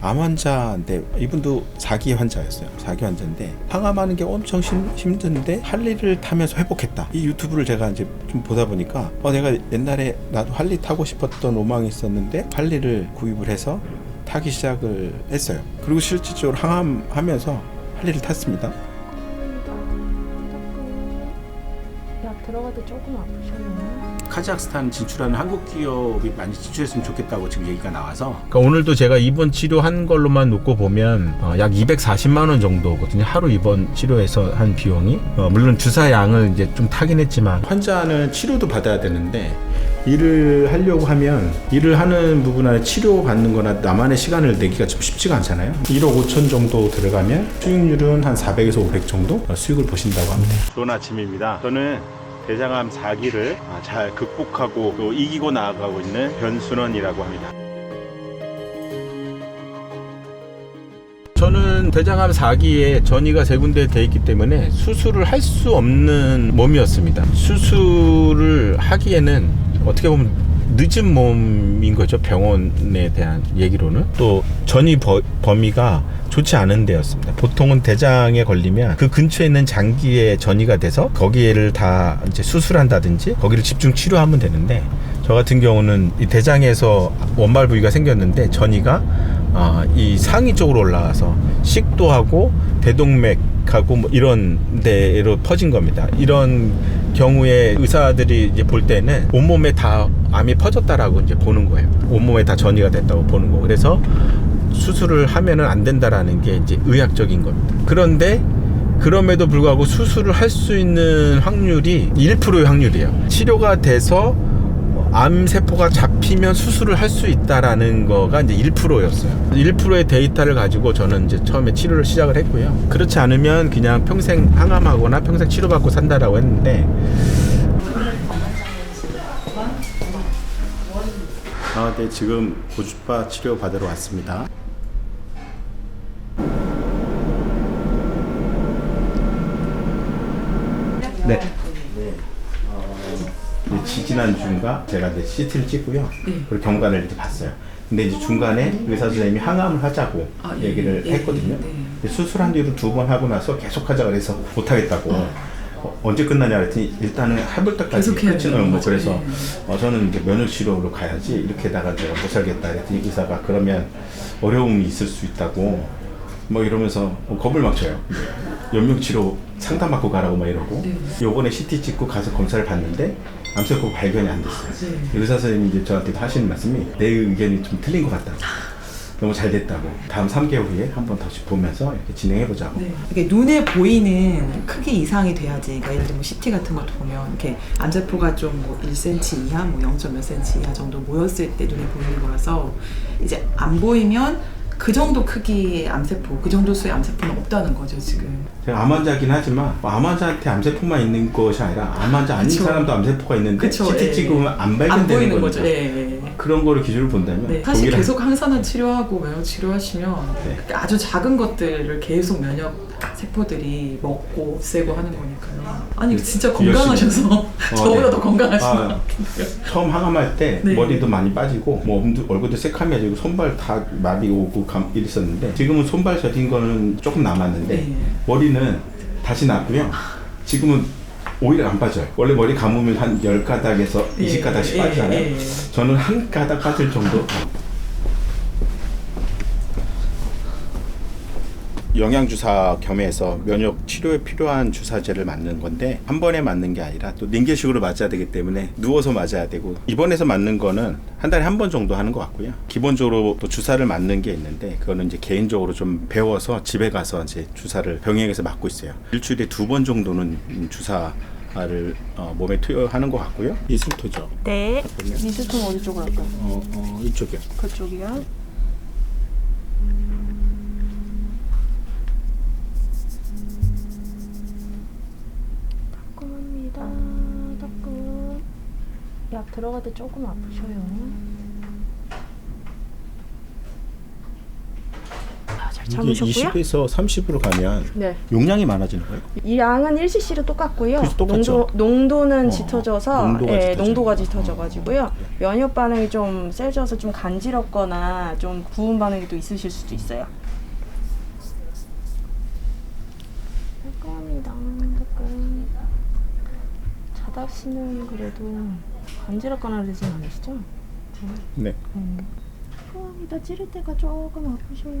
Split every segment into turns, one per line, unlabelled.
암 환자인데 이분도 4기 환자였어요. 4기 환자인데 항암하는 게 엄청 힘든데 할리를 타면서 회복했다. 이 유튜브를 제가 이제 좀 보다 보니까 내가 옛날에 나도 할리 타고 싶었던 로망이 있었는데 할리를 구입을 해서 타기 시작을 했어요. 그리고 실질적으로 항암하면서 할리를 탔습니다.
약 들어갈 때 조금 아프셔요.
카자흐스탄 진출하는 한국 기업이 많이 진출했으면 좋겠다고 지금 얘기가 나와서, 그러니까 오늘도 제가 입원 치료한 걸로만 놓고 보면 약 240만 원 정도거든요. 하루 입원 치료해서 한 비용이. 물론 주사 양을 이제 좀 타긴 했지만 환자는 치료도 받아야 되는데 일을 하려고 하면 일을 하는 부분 안에 치료 받는 거나 나만의 시간을 내기가 좀 쉽지가 않잖아요. 1억 5천 정도 들어가면 수익률은 한 400에서 500 정도 수익을 보신다고 합니다. 좋은 아침입니다. 저는 대장암 4기를 잘 극복하고 또 이기고 나아가고 있는 변순원이라고 합니다. 저는 대장암 4기에 전이가 3군데 돼 있기 때문에 수술을 할 수 없는 몸이었습니다. 수술을 하기에는 어떻게 보면 늦은 몸인 거죠. 병원에 대한 얘기로는. 또 전이 범위가 좋지 않은 데였습니다. 보통은 대장에 걸리면 그 근처에 있는 장기에 전이가 돼서 거기를 다 이제 수술한다든지 거기를 집중 치료하면 되는데, 저 같은 경우는 이 대장에서 원발 부위가 생겼는데 전이가 이 상위 쪽으로 올라가서 식도하고 대동맥하고 뭐 이런 데로 퍼진 겁니다. 이런 경우에 의사들이 이제 볼 때는 온몸에 다 암이 퍼졌다라고 이제 보는 거예요. 온몸에 다 전이가 됐다고 보는 거. 그래서 수술을 하면은 안 된다라는 게 이제 의학적인 겁니다. 그런데 그럼에도 불구하고 수술을 할 수 있는 확률이 1%의 확률이에요. 치료가 돼서 암세포가 잡히면 수술을 할 수 있다라는 거가 이제 1%였어요. 1%의 데이터를 가지고 저는 이제 처음에 치료를 시작을 했고요. 그렇지 않으면 그냥 평생 항암하거나 평생 치료받고 산다라고 했는데, 네, 지금 고주파 치료 받으러 왔습니다. 네. 지지난 주인가 제가 이제 CT를 찍고요. 그리고 경과를 이렇게 봤어요. 근데 이제 중간에 의사 선생님이 항암을 하자고 얘기를 했거든요. 수술한 뒤로 2번 하고 나서 계속 하자 그래서 못 하겠다고. 언제 끝나냐 그랬더니 일단은 해볼 때까지 끝이는 뭐 그래서 저는 이제 면역 치료로 가야지 이렇게다가 제가 못 살겠다 그랬더니 의사가 그러면 어려움이 있을 수 있다고 뭐 이러면서 겁을 막 줘요. 연명 치료 상담받고 가라고 막 이러고. 요번에 CT 찍고 가서 검사를 받는데 암세포 발견이 안 됐어요. 의사 선생님이 이제 저한테 하시는 말씀이 내 의견이 좀 틀린 것 같다고. 너무 잘 됐다고. 다음 3개월 후에 한 번 다시 보면서 이렇게 진행해보자고.
이게 눈에 보이는 크기 이상이 돼야지. 그러니까 예를 들면 CT 같은 것도 보면 이렇게 암세포가 좀 뭐 1cm 이하, 뭐 0. 몇 cm 이하 정도 모였을 때 눈에 보이는 거라서 이제 안 보이면 그 정도 크기의 암세포, 그 정도 수의 암세포는 없다는 거죠, 지금.
제가 암 환자긴 하지만 암 환자한테 암세포만 있는 것이 아니라 암 환자 아닌 사람도 암세포가 있는데 CT 찍으면 안 발견되는 거죠. 그런 거를 기준으로 본다면
사실 계속 항산화 치료하고 면역 치료하시면 아주 작은 것들을 계속 면역 세포들이 먹고 없애고 하는 거니까요. 아니 진짜 건강하셔서 저보다 더 건강하시네요.
처음 항암할 때 머리도 많이 빠지고 뭐 얼굴도 새카매지고 손발 다 마비 오고 이랬었는데, 지금은 손발 저린 거는 조금 남았는데 머리는 다시 났고요. 지금은 오히려 안 빠져요. 원래 머리 감으면 한 10가닥에서 20가닥씩 빠지잖아요. 저는 한 가닥 빠질 정도. 영양주사 겸해서 면역 치료에 필요한 주사제를 맞는 건데, 한 번에 맞는 게 아니라 또 링겔식으로 맞아야 되기 때문에 누워서 맞아야 되고, 입원해서 맞는 거는 한 달에 한 번 정도 하는 것 같고요. 기본적으로 또 주사를 맞는 게 있는데 그거는 이제 개인적으로 좀 배워서 집에 가서 이제 주사를 병행해서 맞고 있어요. 일주일에 2번 정도는 주사를 몸에 투여하는 것 같고요. 이슬토죠.
네. 미스톤 어디 쪽으로 할까요?
이쪽이요.
그쪽이요? 따끔합니다. 따끔. 약 들어갈 때 조금 아프셔요. 잘 잡으셨고요.
20에서 30으로 가면
네.
용량이 많아지는 거예요?
이 양은 1cc로 똑같고요.
그래서 똑같죠?
농도는 짙어져서
농도가
짙어져가지고요. 면역 반응이 좀 세져서 좀 간지럽거나 좀 구운 반응이 또 있으실 수도 있어요. 깔끔합니다. 깔끔. 자다시는 그래도 간지럽거나 그러진 않으시죠?
네.
깔끔합니다. 찌를 때가 조금 아프셔요.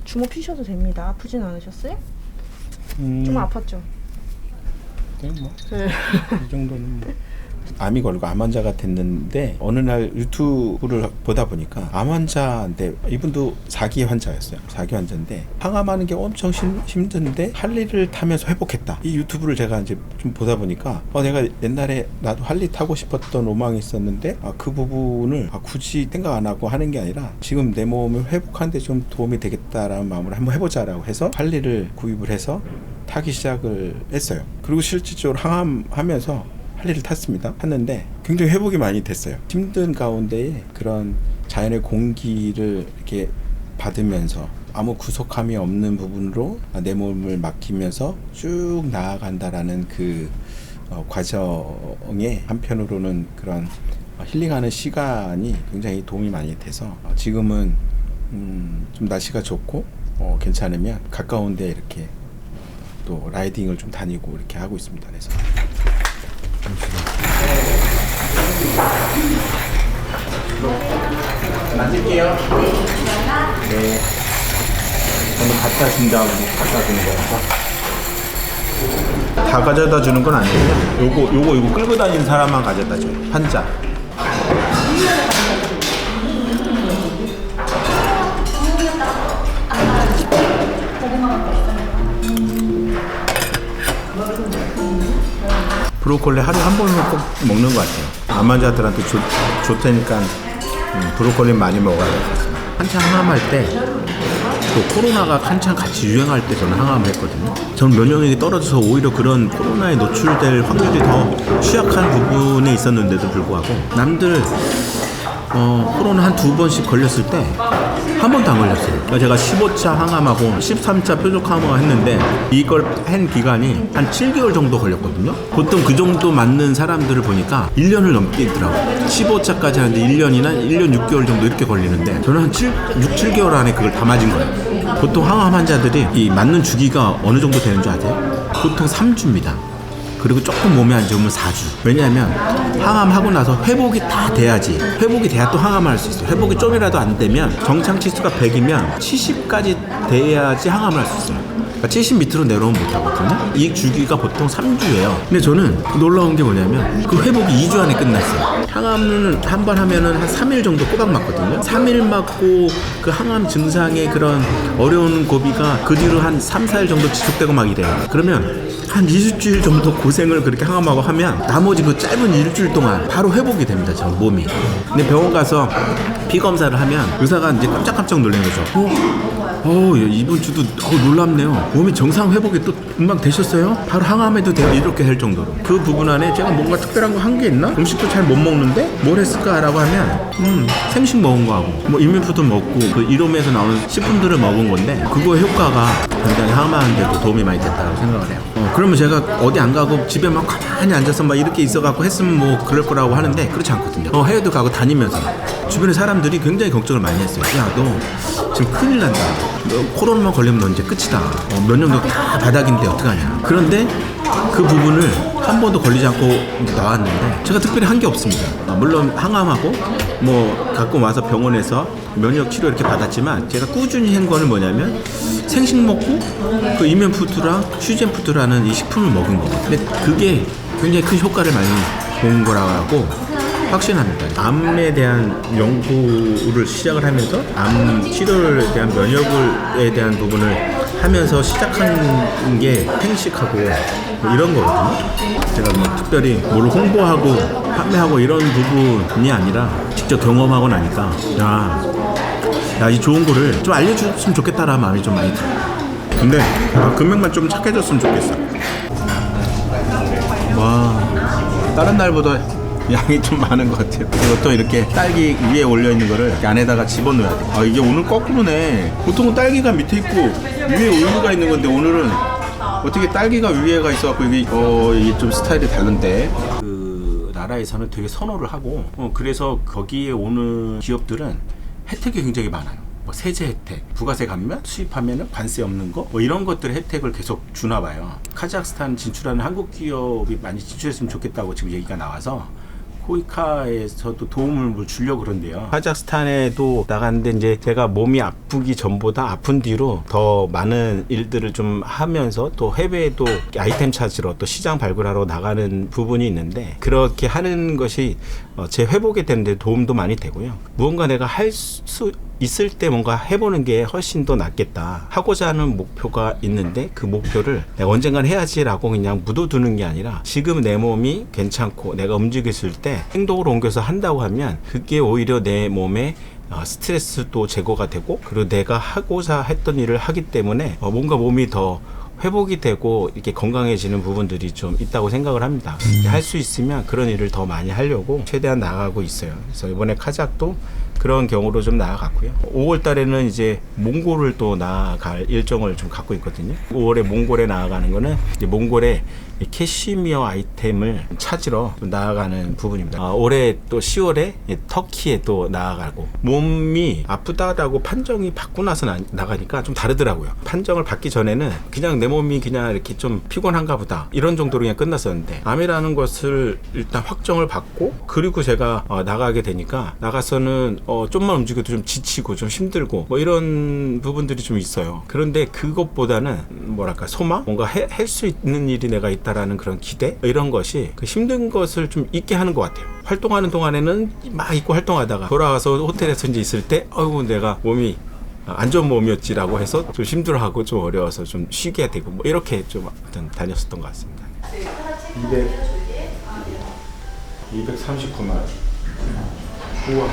주먹 피셔도 됩니다. 아프진 않으셨어요? 좀 아팠죠?
네, 뭐.
네.
이 정도는 뭐. 암이 걸리고 암 환자가 됐는데 어느 날 유튜브를 보다 보니까 암 환자인데 이분도 4기 환자였어요. 4기 환자인데 항암하는 게 엄청 힘든데 할리를 타면서 회복했다. 이 유튜브를 제가 이제 좀 보다 보니까 내가 옛날에 나도 할리 타고 싶었던 로망이 있었는데 그 부분을 굳이 생각 안 하고 하는 게 아니라 지금 내 몸을 회복하는 데 좀 도움이 되겠다라는 마음으로 한번 해보자라고 해서 할리를 구입을 해서 타기 시작을 했어요. 그리고 실질적으로 항암하면서 할리를 탔는데 굉장히 회복이 많이 됐어요. 힘든 가운데에 그런 자연의 공기를 이렇게 받으면서 아무 구속함이 없는 부분으로 내 몸을 맡기면서 쭉 나아간다라는 그 과정에 한편으로는 그런 힐링하는 시간이 굉장히 도움이 많이 돼서 지금은 좀 날씨가 좋고 괜찮으면 가까운 데 이렇게 또 라이딩을 좀 다니고 이렇게 하고 있습니다. 그래서 만들게요. 네. 저는 갖다 준 다음에 갖다 주는 거라서. 다 가져다 주는 건 아니고요. 요거 끌고 다니는 사람만 가져다 줘요. 환자. 브로콜리 하루에 한 번은 꼭 먹는 것 같아요. 암 환자들한테 좋다니까 브로콜리 많이 먹어야 될 것 같습니다. 한창 항암할 때, 또 코로나가 한창 같이 유행할 때 저는 항암을 했거든요. 저는 면역력이 떨어져서 오히려 그런 코로나에 노출될 확률이 더 취약한 부분에 있었는데도 불구하고 남들 코로나 한 2번씩 걸렸을 때 한 번도 안 걸렸어요. 그러니까 제가 15차 항암하고 13차 표적 항암을 했는데 이걸 한 기간이 한 7개월 정도 걸렸거든요. 보통 그 정도 맞는 사람들을 보니까 1년을 넘게 있더라고요. 15차까지 하는데 1년이나 1년 6개월 정도 이렇게 걸리는데 저는 한 6, 7개월 안에 그걸 다 맞은 거예요. 보통 항암 환자들이 이 맞는 주기가 어느 정도 되는 줄 아세요? 보통 3주입니다. 그리고 조금 몸이 안 좋으면 4주. 왜냐하면 항암하고 나서 회복이 다 돼야지. 회복이 돼야 또 항암할 수 있어요. 회복이 좀이라도 안 되면 정상치수가 100이면 70까지 돼야지 항암을 할 수 있어요. 그러니까 70 밑으로 내려오면 못하거든요. 이 주기가 보통 3주예요. 근데 저는 놀라운 게 뭐냐면 그 회복이 2주 안에 끝났어요. 항암을 한 번 하면은 한 3일 정도 꼬박 맞거든요. 3일 맞고 그 항암 증상의 그런 어려운 고비가 그 뒤로 한 3, 4일 정도 지속되고 막 이래요. 그러면 한 20주일 정도 고생을 그렇게 항암하고 하면 나머지 그 짧은 일주일 동안 바로 회복이 됩니다. 저 몸이. 근데 병원 가서 피 검사를 하면 의사가 이제 깜짝깜짝 놀라는 거죠. 이번 주도 놀랍네요. 몸이 정상 회복이 또 금방 되셨어요? 바로 항암해도 돼요? 이렇게 할 정도로. 그 부분 안에 제가 뭔가 특별한 거 한 게 있나? 음식도 잘 못 먹는데 뭘 했을까라고 하면 생식 먹은 거하고 뭐 인민푸드 먹고 그 이롬에서 나오는 식품들을 먹은 건데 그거의 효과가 굉장히 항암하는 데도 도움이 많이 됐다고 생각을 해요. 그러면 제가 어디 안 가고 집에 막 가만히 앉아서 막 이렇게 있어갖고 했으면 뭐 그럴 거라고 하는데 그렇지 않거든요. 해외도 가고 다니면서 주변에 사람들이 굉장히 걱정을 많이 했어요. 야, 너 지금 큰일 난다. 너 코로나만 걸리면 너 이제 끝이다. 면역력 다 바닥인데 어떡하냐. 그런데 그 부분을 한 번도 걸리지 않고 나왔는데 제가 특별히 한 게 없습니다. 물론 항암하고 뭐 갖고 와서 병원에서 면역 치료 이렇게 받았지만 제가 꾸준히 한 거는 뭐냐면 생식 먹고 그 이면푸드랑 휴젠푸드라는 이 식품을 먹은 거예요. 근데 그게 굉장히 큰 효과를 많이 본 거라고 확신합니다. 암에 대한 연구를 시작을 하면서 암 치료에 대한 면역에 대한 부분을 하면서 시작한 게 생식하고 뭐 이런 거거든요. 제가 뭐 특별히 뭘 홍보하고 판매하고 이런 부분이 아니라 직접 경험하고 나니까 야, 이 좋은 거를 좀 알려줬으면 좋겠다라는 마음이 좀 많이 들어요. 근데 금액만 좀 착해졌으면 좋겠어. 와, 다른 날보다 양이 좀 많은 것 같아요. 그리고 또 이렇게 딸기 위에 올려 있는 거를 이렇게 안에다가 집어넣어야 돼. 아, 이게 오늘 거꾸로네. 보통은 딸기가 밑에 있고 위에 우유가 있는 건데 오늘은 어떻게 딸기가 위에가 있어갖고 이게 좀 스타일이 다른데. 그 나라에서는 되게 선호를 하고 그래서 거기에 오는 기업들은 혜택이 굉장히 많아요. 뭐 세제 혜택, 부가세 감면, 수입하면 관세 없는 거, 뭐 이런 것들의 혜택을 계속 주나 봐요. 카자흐스탄 진출하는 한국 기업이 많이 진출했으면 좋겠다고 지금 얘기가 나와서 코이카에서도 도움을 주려고 그런데요. 카자흐스탄에도 나갔는데 이제 제가 몸이 아프기 전보다 아픈 뒤로 더 많은 일들을 좀 하면서 또 해외에도 아이템 찾으러 또 시장 발굴하러 나가는 부분이 있는데 그렇게 하는 것이 제 회복에 되는데 도움도 많이 되고요. 무언가 내가 할 수 있을 때 뭔가 해보는 게 훨씬 더 낫겠다 하고자 하는 목표가 있는데 그 목표를 내가 언젠간 해야지라고 그냥 묻어두는 게 아니라 지금 내 몸이 괜찮고 내가 움직였을 때 행동으로 옮겨서 한다고 하면 그게 오히려 내 몸에 스트레스도 제거가 되고 그리고 내가 하고자 했던 일을 하기 때문에 뭔가 몸이 더 회복이 되고 이렇게 건강해지는 부분들이 좀 있다고 생각을 합니다. 할 수 있으면 그런 일을 더 많이 하려고 최대한 나아가고 있어요. 그래서 이번에 카자흐도 그런 경우로 좀 나아갔고요. 5월 달에는 이제 몽골을 또 나아갈 일정을 좀 갖고 있거든요. 5월에 몽골에 나아가는 거는 이제 몽골에 캐시미어 아이템을 찾으러 나아가는 부분입니다. 올해 또 10월에 터키에 또 나아가고 몸이 아프다라고 판정이 받고 나서 나가니까 좀 다르더라고요. 판정을 받기 전에는 그냥 내 몸이 그냥 이렇게 좀 피곤한가 보다 이런 정도로 그냥 끝났었는데 암이라는 것을 일단 확정을 받고 그리고 제가 나가게 되니까 나가서는 좀만 움직여도 좀 지치고 좀 힘들고 뭐 이런 부분들이 좀 있어요. 그런데 그것보다는 뭐랄까 소망? 뭔가 할 수 있는 일이 내가 있다라는 그런 기대? 이런 것이 그 힘든 것을 좀 잊게 하는 것 같아요. 활동하는 동안에는 막 잊고 활동하다가 돌아와서 호텔에서 이제 있을 때 아이고 내가 몸이 안 좋은 몸이었지라고 해서 좀 힘들어하고 좀 어려워서 좀 쉬게 되고 뭐 이렇게 좀 아무튼 다녔었던 것 같습니다. 239만. 우와.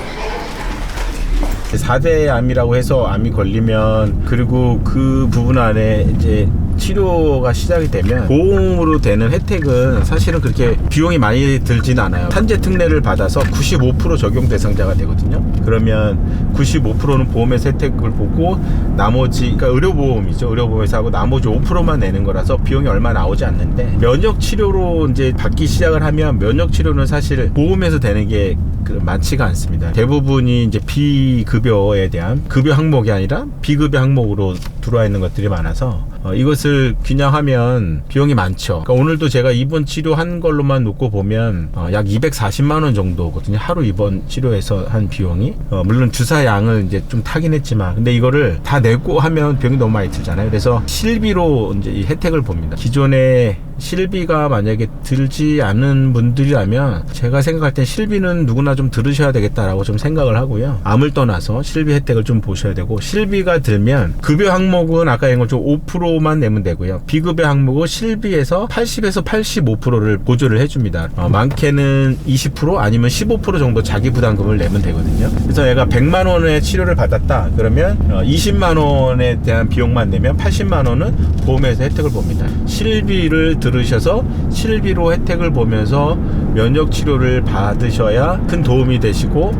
4대 암이라고 해서 암이 걸리면 그리고 그 부분 안에 이제 치료가 시작이 되면 보험으로 되는 혜택은 사실은 그렇게 비용이 많이 들진 않아요. 산재 특례를 받아서 95% 적용 대상자가 되거든요. 그러면 95%는 보험에서 혜택을 보고 나머지 그러니까 의료보험이죠. 의료보험에서 하고 나머지 5%만 내는 거라서 비용이 얼마 나오지 않는데 면역 치료로 이제 받기 시작을 하면 면역 치료는 사실 보험에서 되는 게 많지가 않습니다. 대부분이 이제 비급여에 대한 급여 항목이 아니라 비급여 항목으로 들어와 있는 것들이 많아서 이것을 균형하면 비용이 많죠. 그러니까 오늘도 제가 입원 치료한 걸로만 놓고 보면 약 240만 원 정도거든요. 하루 입원 치료해서 한 비용이 물론 주사 양을 이제 좀 타긴 했지만 근데 이거를 다 내고 하면 비용이 너무 많이 들잖아요. 그래서 실비로 이제 이 혜택을 봅니다. 기존에 실비가 만약에 들지 않은 분들이라면 제가 생각할 땐 실비는 누구나 좀 들으셔야 되겠다라고 좀 생각을 하고요. 암을 떠나서 실비 혜택을 좀 보셔야 되고 실비가 들면 급여 항목은 아까 얘기한 것처럼 5%만 내면 되고요. 비급여 항목은 실비에서 80에서 85%를 보조를 해줍니다. 많게는 20% 아니면 15% 정도 자기 부담금을 내면 되거든요. 그래서 얘가 100만 원의 치료를 받았다 그러면 20만 원에 대한 비용만 내면 80만 원은 보험에서 혜택을 봅니다. 실비를 들으셔서 실비로 혜택을 보면서 면역 치료를 받으셔야 큰 도움이 되시고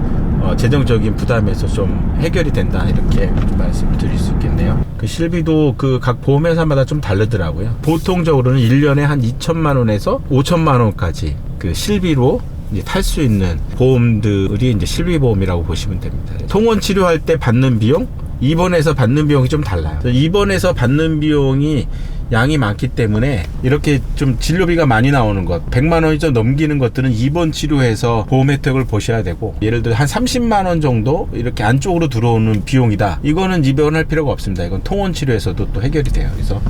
재정적인 부담에서 좀 해결이 된다 이렇게 말씀을 드릴 수 있겠네요. 그 실비도 그 각 보험회사마다 좀 다르더라고요. 보통적으로는 1년에 한 2천만 원에서 5천만 원까지 그 실비로 탈 수 있는 보험들이 이제 실비보험이라고 보시면 됩니다. 통원 치료할 때 받는 비용, 입원해서 받는 비용이 좀 달라요. 입원해서 받는 비용이 양이 많기 때문에 이렇게 좀 진료비가 많이 나오는 것 100만 원이 좀 넘기는 것들은 입원 치료해서 보험 혜택을 보셔야 되고 예를 들어 한 30만 원 정도 이렇게 안쪽으로 들어오는 비용이다 이거는 입원할 필요가 없습니다. 이건 통원 치료에서도 또 해결이 돼요. 그래서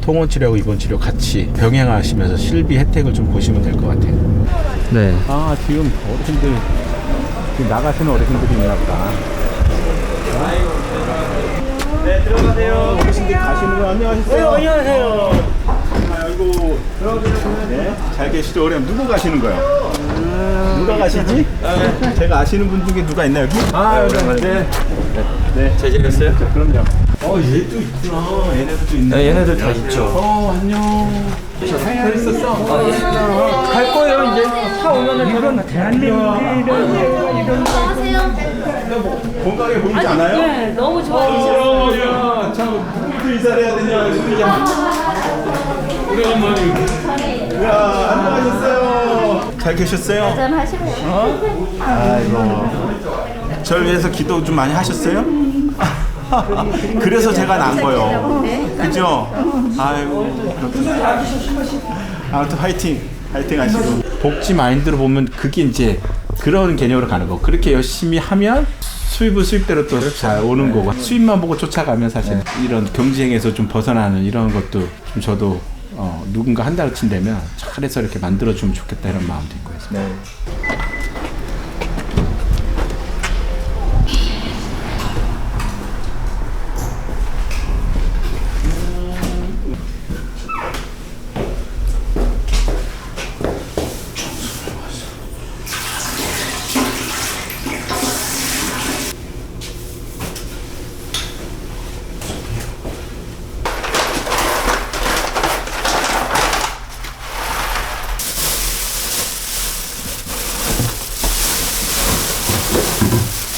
통원 치료하고 입원 치료 같이 병행하시면서 실비 혜택을 좀 보시면 될 것 같아요.
네.
아 지금 어르신들 지금 나가시는 어르신들이 있나 보다. 네, 들어가세요. 어르신들 가시는 거 안녕하세요. 네, 안녕하세요. 아이고, 네, 잘 계시죠? 어려 누구 가시는 거예요? 누가 가시지? 제가 아시는 분 중에 누가 있나요 여기?
네. 네. 잘 지냈어요?
그럼요. 얘도 있구나. 얘네들도 있네.
네, 얘네들 다 있죠.
안녕. 잘 있었어?
갈 거예요, 이제. 차 오면은 이건
건강해 보이지 않아요?
네, 너무 좋아지셨어요.
야, 참, 누구부터 인사를 해야 되냐, 오래간만에. 야, 안녕하셨어요. 잘 계셨어요?
짠 하시고요.
아이고. 저를 위해서 기도 좀 많이 하셨어요? 그래서 제가 난 거요. 그죠? 아이고. 그렇구나. 아무튼 화이팅! 화이팅 하시고. 복지 마인드로 보면 그게 이제 그런 개념으로 가는 거. 그렇게 열심히 하면 수입은 수입대로 또 잘 오는 거고, 수입만 보고 쫓아가면 사실 이런 경쟁에서 좀 벗어나는 이런 것도 좀 저도 누군가 한 달어치 되면 잘해서 이렇게 만들어주면 좋겠다 이런 마음도 있고 해서.
네.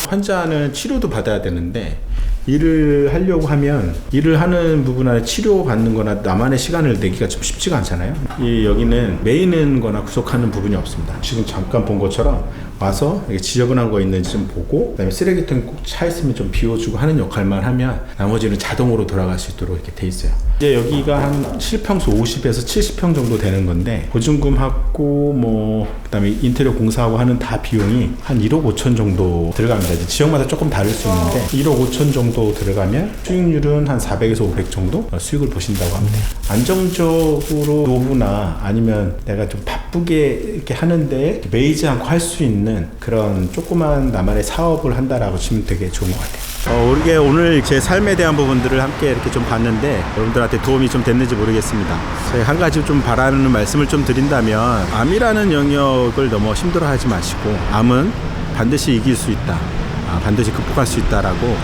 환자는 치료도 받아야 되는데 일을 하려고 하면 일을 하는 부분 안에 치료받는 거나 나만의 시간을 내기가 좀 쉽지가 않잖아요. 여기는 메이는 거나 구속하는 부분이 없습니다. 지금 잠깐 본 것처럼 와서 이게 지저분한 거 있는지 좀 보고, 그다음에 쓰레기통 꼭 차 있으면 좀 비워주고 하는 역할만 하면 나머지는 자동으로 돌아갈 수 있도록 이렇게 돼 있어요. 이제 여기가 한 실평수 50에서 70평 정도 되는 건데, 보증금하고 뭐 그다음에 인테리어 공사하고 하는 다 비용이 한 1억 5천 정도 들어갑니다. 이제 지역마다 조금 다를 수 있는데 1억 5천 정도 들어가면 수익률은 한 400에서 500 정도 수익을 보신다고 합니다. 안정적으로 노후나 아니면 내가 좀 바쁘게 이렇게 하는데 매이지 않고 할 수 있는 그런 조그만 나만의 사업을 한다라고 치면 되게 좋은 것 같아요. 우리가 오늘 제 삶에 대한 부분들을 함께 이렇게 좀 봤는데 여러분들한테 도움이 좀 됐는지 모르겠습니다. 제가 한 가지 좀 바라는 말씀을 좀 드린다면, 암이라는 영역을 너무 힘들어하지 마시고 암은 반드시 이길 수 있다, 반드시 극복할 수 있다라고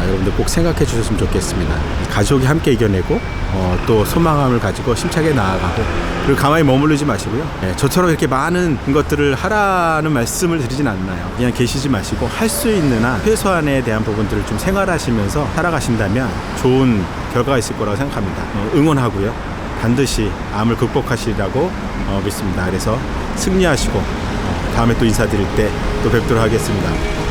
여러분들 꼭 생각해 주셨으면 좋겠습니다. 가족이 함께 이겨내고 또 소망함을 가지고 힘차게 나아가고, 그리고 가만히 머무르지 마시고요. 저처럼 이렇게 많은 것들을 하라는 말씀을 드리진 않나요. 그냥 계시지 마시고 할 수 있는 한 최소한에 대한 부분들을 좀 생활하시면서 살아가신다면 좋은 결과가 있을 거라고 생각합니다. 응원하고요. 반드시 암을 극복하시리라고 믿습니다. 그래서 승리하시고 다음에 또 인사드릴 때 또 뵙도록 하겠습니다.